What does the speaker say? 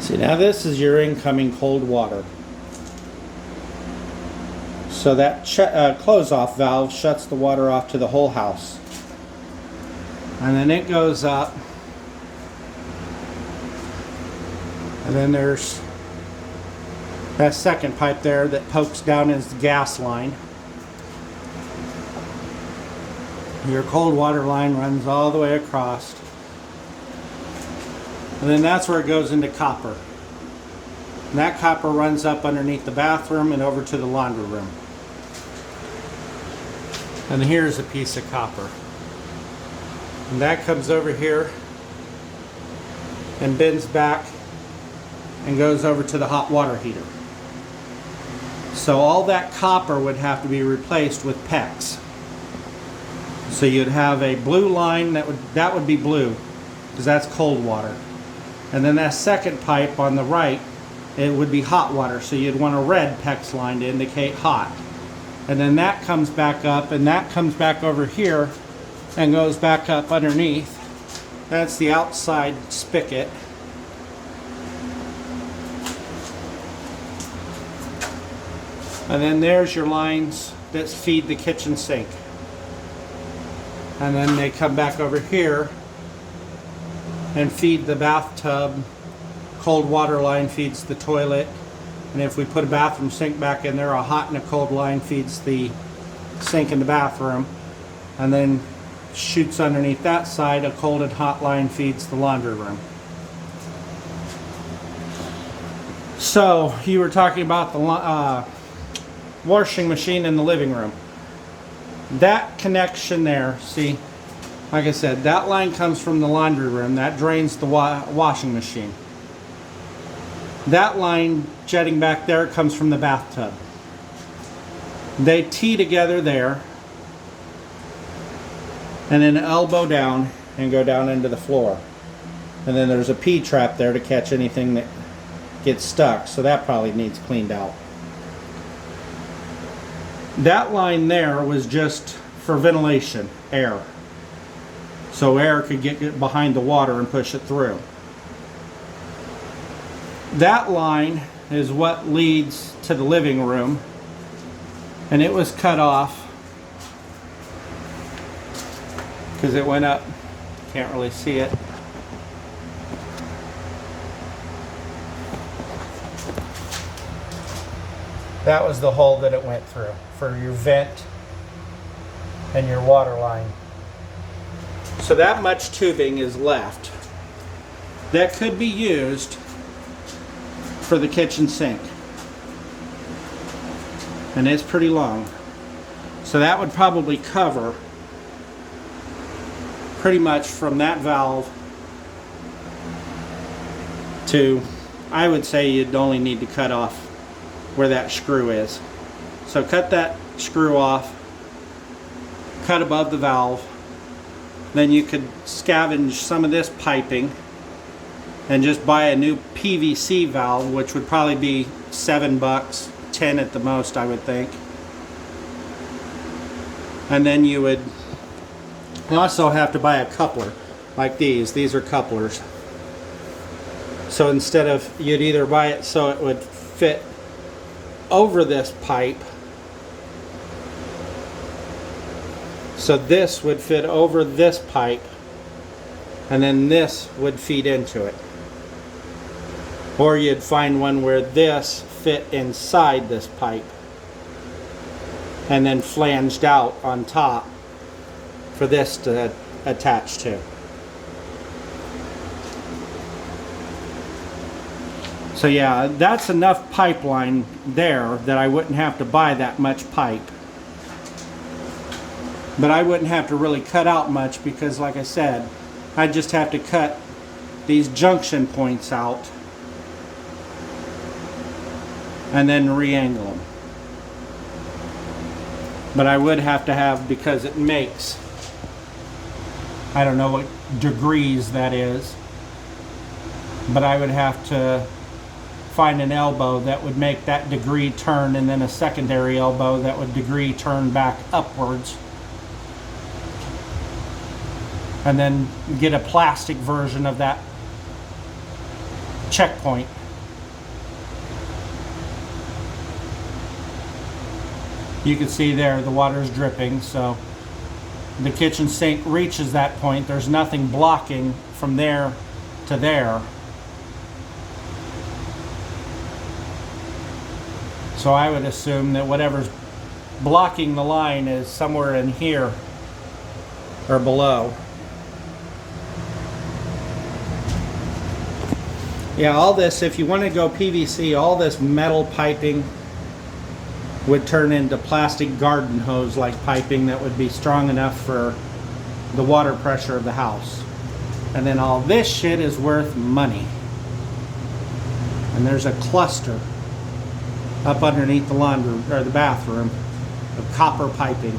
See, now this is your incoming cold water. So that close-off valve shuts the water off to the whole house. And then it goes up. And then there's that second pipe there that pokes down into the gas line. Your cold water line runs all the way across. And then that's where it goes into copper. And that copper runs up underneath the bathroom and over to the laundry room. And here's a piece of copper. And that comes over here and bends back and goes over to the hot water heater. So all that copper would have to be replaced with PEX. So you'd have a blue line that would be blue because that's cold water. And then that second pipe on the right, it would be hot water. So you'd want a red PEX line to indicate hot. And then that comes back up and that comes back over here and goes back up underneath. That's the outside spigot. And then there's your lines that feed the kitchen sink. And then they come back over here and feed the bathtub. Cold water line feeds the toilet. And if we put a bathroom sink back in there, a hot and a cold line feeds the sink in the bathroom. And then shoots underneath that side, a cold and hot line feeds the laundry room. So you were talking about the washing machine in the living room. That connection there, see, like I said, that line comes from the laundry room. That drains the washing machine. That line jetting back there comes from the bathtub. They tee together there and then elbow down and go down into the floor. And then there's a P-trap there to catch anything that gets stuck, so that probably needs cleaned out. That line there was just for ventilation, air. So air could get behind the water and push it through. That line is what leads to the living room, and it was cut off because it went up. Can't really see it. That was the hole that it went through for your vent and your water line. So that much tubing is left. That could be used for the kitchen sink. And it's pretty long. So that would probably cover pretty much from that valve to, I would say you'd only need to cut off where that screw is. So cut that screw off, cut above the valve, then you could scavenge some of this piping and just buy a new PVC valve, which would probably be $7, 10 at the most, I would think. And then you would also have to buy a coupler like these. These are couplers. So instead of, you'd either buy it so it would fit over this pipe. So this would fit over this pipe, and then this would feed into it. Or you'd find one where this fit inside this pipe and then flanged out on top for this to attach to. So yeah, that's enough pipeline there that I wouldn't have to buy that much pipe. But I wouldn't have to really cut out much because, like I said, I'd just have to cut these junction points out and then re-angle them. But I would have to have, because it makes, I don't know what degrees that is, but I would have to find an elbow that would make that degree turn, and then a secondary elbow that would degree turn back upwards. And then get a plastic version of that check point. You can see there the water is dripping, so the kitchen sink reaches that point. There's nothing blocking from there to there. So I would assume that whatever's blocking the line is somewhere in here or below. Yeah, all this, if you want to go PVC, all this metal piping would turn into plastic garden hose like piping that would be strong enough for the water pressure of the house. And then all this shit is worth money. And there's a cluster up underneath the laundry or the bathroom of copper piping.